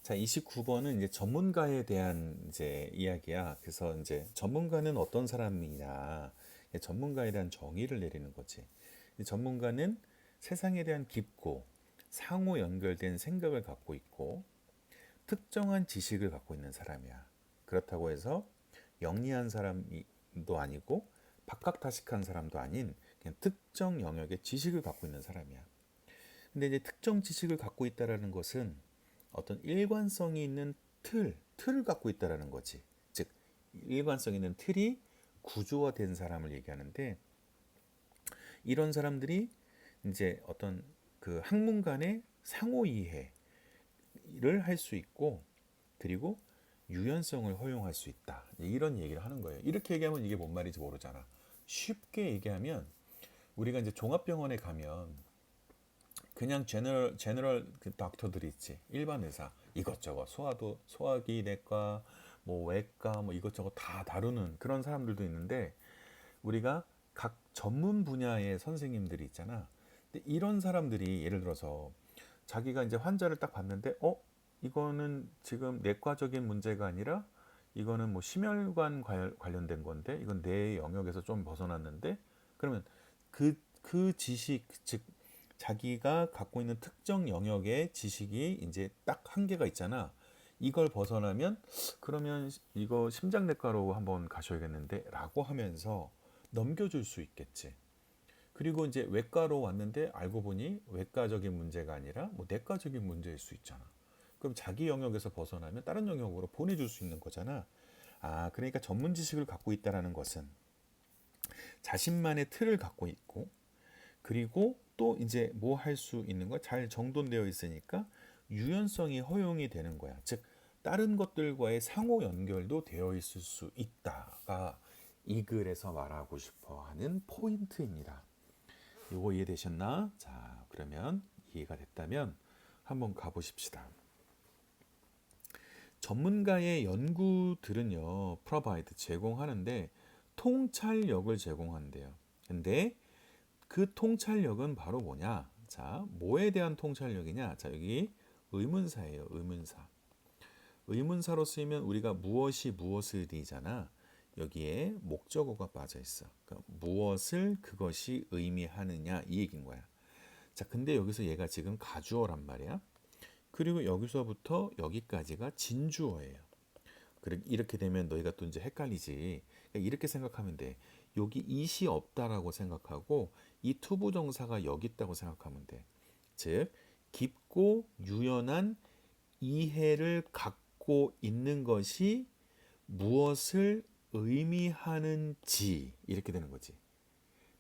자, 29번은 이제 전문가에 대한 이제 이야기야. 그래서 이제 전문가는 어떤 사람이냐. 전문가에 대한 정의를 내리는 거지. 이 전문가는 세상에 대한 깊고 상호 연결된 생각을 갖고 있고 특정한 지식을 갖고 있는 사람이야. 그렇다고 해서 영리한 사람도 아니고 박학다식한 사람도 아닌 그냥 특정 영역의 지식을 갖고 있는 사람이야. 근데 이제 특정 지식을 갖고 있다라는 것은 어떤 일관성이 있는 틀을 갖고 있다라는 거지. 즉, 일관성 있는 틀이 구조화된 사람을 얘기하는데 이런 사람들이 이제 어떤 그 학문 간의 상호 이해를 할 수 있고 그리고 유연성을 허용할 수 있다. 이런 얘기를 하는 거예요. 이렇게 얘기하면 이게 뭔 말인지 모르잖아. 쉽게 얘기하면 우리가 이제 종합병원에 가면 그냥 제너럴 그 닥터들이 있지. 일반 의사 이것저것 소화기 내과 뭐 외과 뭐 이것저것 다 다루는 그런 사람들도 있는데 우리가 각 전문 분야의 선생님들이 있잖아. 근데 이런 사람들이 예를 들어서 자기가 이제 환자를 딱 봤는데 이거는 지금 내과적인 문제가 아니라 이거는 뭐 심혈관 관련된 건데 이건 내 영역에서 좀 벗어났는데 그러면 그 지식 즉 자기가 갖고 있는 특정 영역의 지식이 이제 딱 한계가 있잖아. 이걸 벗어나면 그러면 이거 심장내과로 한번 가셔야겠는데 라고 하면서 넘겨줄 수 있겠지. 그리고 이제 외과로 왔는데 알고 보니 외과적인 문제가 아니라 뭐 내과적인 문제일 수 있잖아. 그럼 자기 영역에서 벗어나면 다른 영역으로 보내줄 수 있는 거잖아. 아, 그러니까 전문 지식을 갖고 있다라는 것은 자신만의 틀을 갖고 있고 그리고 또 이제 뭐 할 수 있는 거 잘 정돈되어 있으니까 유연성이 허용이 되는 거야. 즉 다른 것들과의 상호 연결도 되어 있을 수 있다가 이 글에서 말하고 싶어 하는 포인트입니다. 이거 이해되셨나? 자, 그러면 이해가 됐다면 한번 가보십시다. 전문가의 연구들은요, provide 제공하는데 통찰력을 제공한대요. 근데 그 통찰력은 바로 뭐냐? 자, 뭐에 대한 통찰력이냐? 자, 여기 의문사예요. 의문사. 의문사로 쓰이면 우리가 무엇이 무엇을이잖아. 여기에 목적어가 빠져 있어. 그러니까 무엇을 그것이 의미하느냐 이 얘기인 거야. 자, 근데 여기서 얘가 지금 가주어란 말이야. 그리고 여기서부터 여기까지가 진주어예요. 이렇게 되면 너희가 또 이제 헷갈리지. 그러니까 이렇게 생각하면 돼. 여기 it이 없다라고 생각하고 이 투부정사가 여기 있다고 생각하면 돼. 즉 깊고 유연한 이해를 갖고 있는 것이 무엇을 의미하는지 이렇게 되는 거지.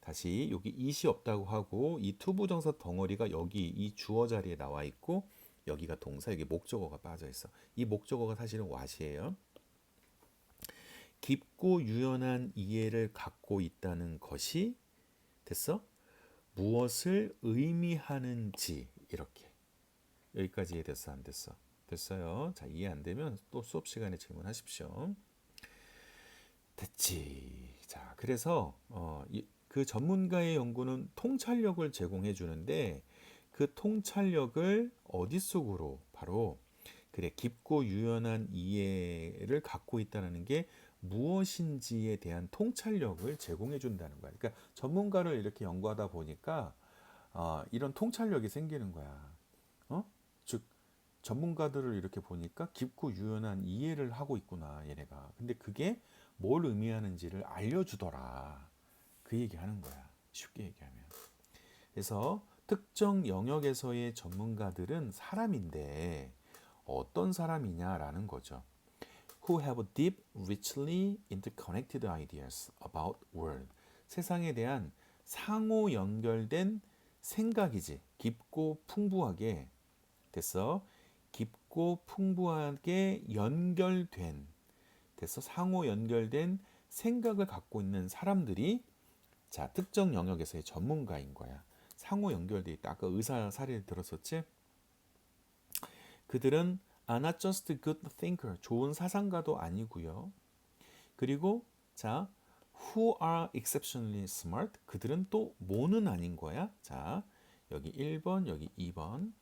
다시 여기 it이 없다고 하고 이 투부정사 덩어리가 여기 이 주어 자리에 나와 있고 여기가 동사 여기 목적어가 빠져 있어. 이 목적어가 사실은 what이에요. 깊고 유연한 이해를 갖고 있다는 것이 됐어? 무엇을 의미하는지 이렇게 여기까지 이해됐어 안 됐어? 됐어요. 자, 이해 안 되면 또 수업 시간에 질문하십시오. 됐지. 자, 그래서 그 전문가의 연구는 통찰력을 제공해 주는데 그 통찰력을 어디 속으로 바로 그래 깊고 유연한 이해를 갖고 있다는 게 무엇인지에 대한 통찰력을 제공해 준다는 거야. 그러니까 전문가를 이렇게 연구하다 보니까 이런 통찰력이 생기는 거야. 즉 전문가들을 이렇게 보니까 깊고 유연한 이해를 하고 있구나 얘네가. 근데 그게 뭘 의미하는지를 알려주더라. 그 얘기하는 거야. 쉽게 얘기하면. 그래서 특정 영역에서의 전문가들은 사람인데 어떤 사람이냐라는 거죠. Who have deep, richly interconnected ideas about world. 세상에 대한 상호 연결된 생각이지. 깊고 풍부하게 됐어. 깊고 풍부하게 연결된 됐어. 상호 연결된 생각을 갖고 있는 사람들이 자, 특정 영역에서의 전문가인 거야. 상호 연결돼 있다. 아까 의사 사례를 들었었지? 그들은 not just good thinker, 좋은 사상가도 아니고요. 그리고 자, who are exceptionally smart, 그들은 또 뭐는 아닌 거야. 자, 여기 1번, 여기 2번.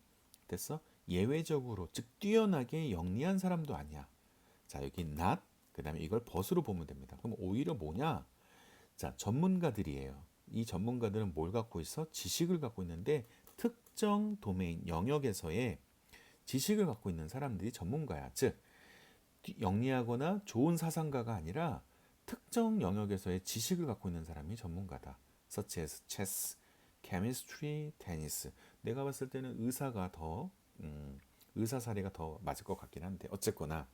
됐어? 예외적으로 즉 뛰어나게 영리한 사람도 아니야. 자, 여기 not 그다음에 이걸 벗으로 보면 됩니다. 그럼 오히려 뭐냐? 자, 전문가들이에요. 이 전문가들은 뭘 갖고 있어? 지식을 갖고 있는데 특정 도메인 영역에서의 지식을 갖고 있는 사람들이 전문가야. 즉 영리하거나 좋은 사상가가 아니라 특정 영역에서의 지식을 갖고 있는 사람이 전문가다. such as chess, chemistry, tennis. 내가 봤을 때는 의사가 더 의사 사례가 더 맞을 것 같긴 한데 어쨌거나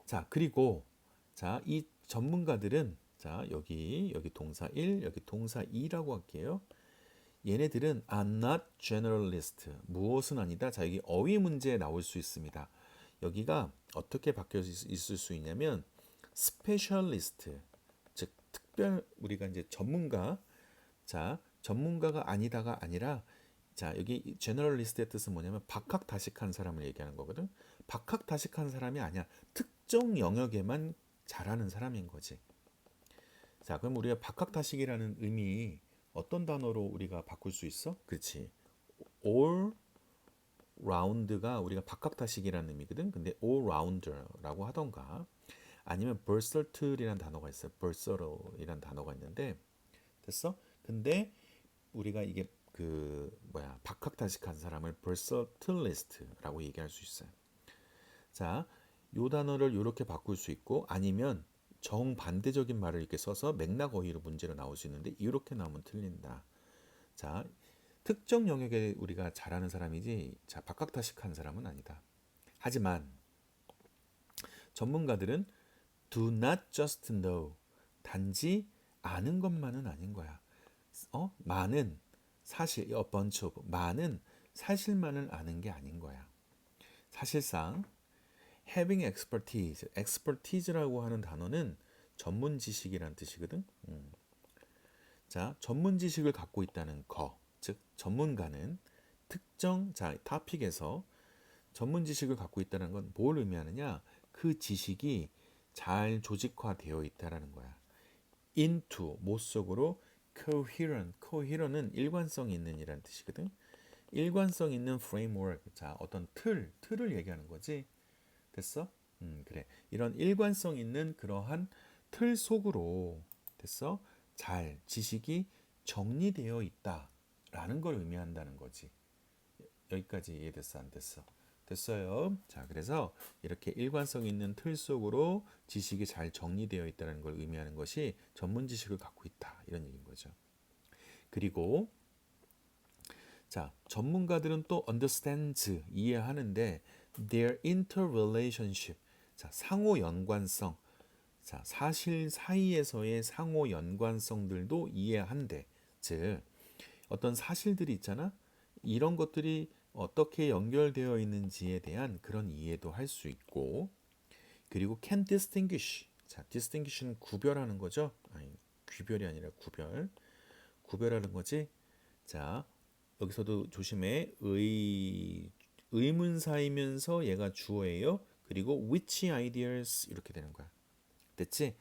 자 그리고 자 이 전문가들은 자 여기 동사 1 여기 동사 2라고 할게요. 얘네들은 are not generalist. 무엇은 아니다. 자 여기 어휘 문제에 나올 수 있습니다. 여기가 어떻게 바뀌어 있을 수 있냐면 specialist 즉 특별 우리가 이제 전문가 자 전문가가 아니다가 아니라 자 여기 generalist의 뜻은 뭐냐면 박학다식한 사람을 얘기하는 거거든. 박학다식한 사람이 아니야. 특정 영역에만 잘하는 사람인 거지. 자 그럼 우리가 박학다식이라는 의미 어떤 단어로 우리가 바꿀 수 있어? 그렇지. all round가 우리가 박학다식이라는 의미거든. 근데 all rounder라고 하던가 아니면 versatile이라는 단어가 있어요. versatile이라는 단어가 있는데 됐어? 근데 우리가 이게 그 뭐야 박학다식한 사람을 versatilist라고 얘기할 수 있어요. 자, 요 단어를 이렇게 바꿀 수 있고 아니면 정반대적인 말을 이렇게 써서 맥락 어휘로 문제로 나올 수 있는데 이렇게 나오면 틀린다. 자, 특정 영역에 우리가 잘하는 사람이지 자 박학다식한 사람은 아니다. 하지만 전문가들은 do not just know 단지 아는 것만은 아닌 거야. 많은 사실 a bunch of 많은 사실만을 아는 게 아닌 거야. 사실상 having expertise라고 하는 단어는 전문 지식이란 뜻이거든. 자, 전문 지식을 갖고 있다는 거, 즉 전문가는 특정 자 토픽에서 전문 지식을 갖고 있다는 건 뭘 의미하느냐? 그 지식이 잘 조직화되어 있다라는 거야. into 못 속으로 coherent은 일관성 있는 이란 뜻이거든. 일관성 있는 framework 자 어떤 틀을 얘기하는 거지. 됐어? 그래. 이런 일관성 있는 그러한 틀 속으로 됐어? 잘 지식이 정리되어 있다라는 걸 의미한다는 거지. 여기까지 이해됐어? 안 됐어? 됐어요. 자, 그래서 이렇게 일관성 있는 틀 속으로 지식이 잘 정리되어 있다는 걸 의미하는 것이 전문 지식을 갖고 있다. 이런 얘기인 거죠. 그리고 자, 전문가들은 또 understands 이해하는데 their interrelationship 자, 상호 연관성 자, 사실 사이에서의 상호 연관성들도 이해한대. 즉 어떤 사실들이 있잖아. 이런 것들이 어떻게 연결되어 있는지에 대한 그런 이해도 할 수 있고 그리고 can distinguish 자, distinguish는 구별하는 거죠. 아니, 귀별이 아니라 구별하는 거지. 자, 여기서도 조심해. 의문사이면서 얘가 주어예요. 그리고 which ideas 이렇게 되는 거야. 됐지?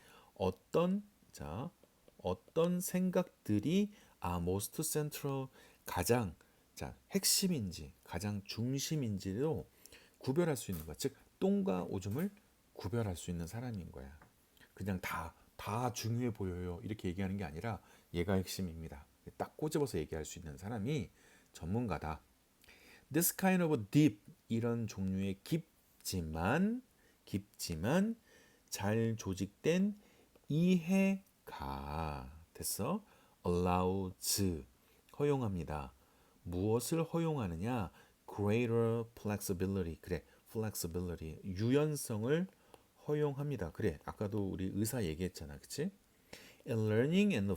자, 어떤 생각들이 most central 가장 자, 핵심인지, 가장 중심인지도 구별할 수 있는 거야. 즉, 똥과 오줌을 구별할 수 있는 사람인 거야. 그냥 다 중요해 보여요. 이렇게 얘기하는 게 아니라 얘가 핵심입니다. 딱 꼬집어서 얘기할 수 있는 사람이 전문가다. This kind of deep 이런 종류의 깊지만 잘 조직된 이해가 됐어? allows 허용합니다. 무엇을 허용하느냐? greater flexibility 그래 flexibility 유연성을 허용합니다. 그래 아까도 우리 의사 얘기했잖아, 그치? And learning and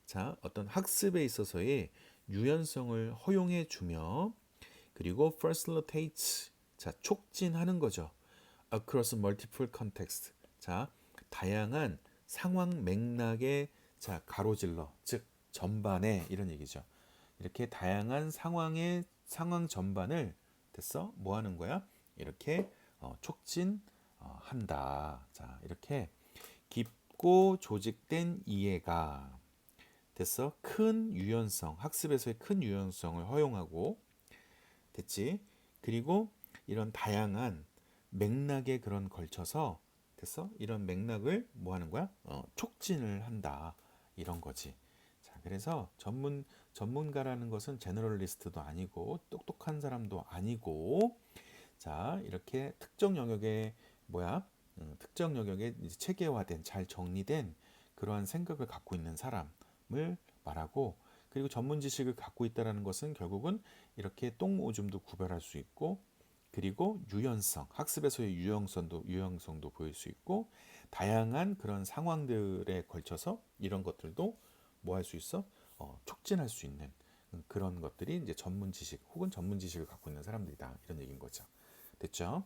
자 어떤 학습에 있어서의 유연성을 허용해 주며 그리고 facilitates 자 촉진하는 거죠. across multiple context 자 다양한 상황 맥락에 자 가로질러 즉 전반에 이런 얘기죠. 이렇게 다양한 상황 전반을 됐어? 뭐 하는 거야? 이렇게 촉진한다. 자, 이렇게 깊고 조직된 이해가 됐어? 큰 유연성, 학습에서의 큰 유연성을 허용하고 됐지? 그리고 이런 다양한 맥락에 그런 걸쳐서 됐어? 이런 맥락을 뭐 하는 거야? 촉진을 한다. 이런 거지. 자, 그래서 전문가라는 것은 제너럴리스트도 아니고 똑똑한 사람도 아니고 자, 이렇게 특정 영역에 뭐야? 특정 영역에 이제 체계화된 잘 정리된 그러한 생각을 갖고 있는 사람을 말하고 그리고 전문 지식을 갖고 있다라는 것은 결국은 이렇게 똥 오줌도 구별할 수 있고 그리고 유연성, 학습에서의 유연성도 보일 수 있고 다양한 그런 상황들에 걸쳐서 이런 것들도 뭐 할 수 있어? 촉진할 수 있는 그런 것들이 이제 전문 지식 혹은 전문 지식을 갖고 있는 사람들이다. 이런 얘기인 거죠. 됐죠?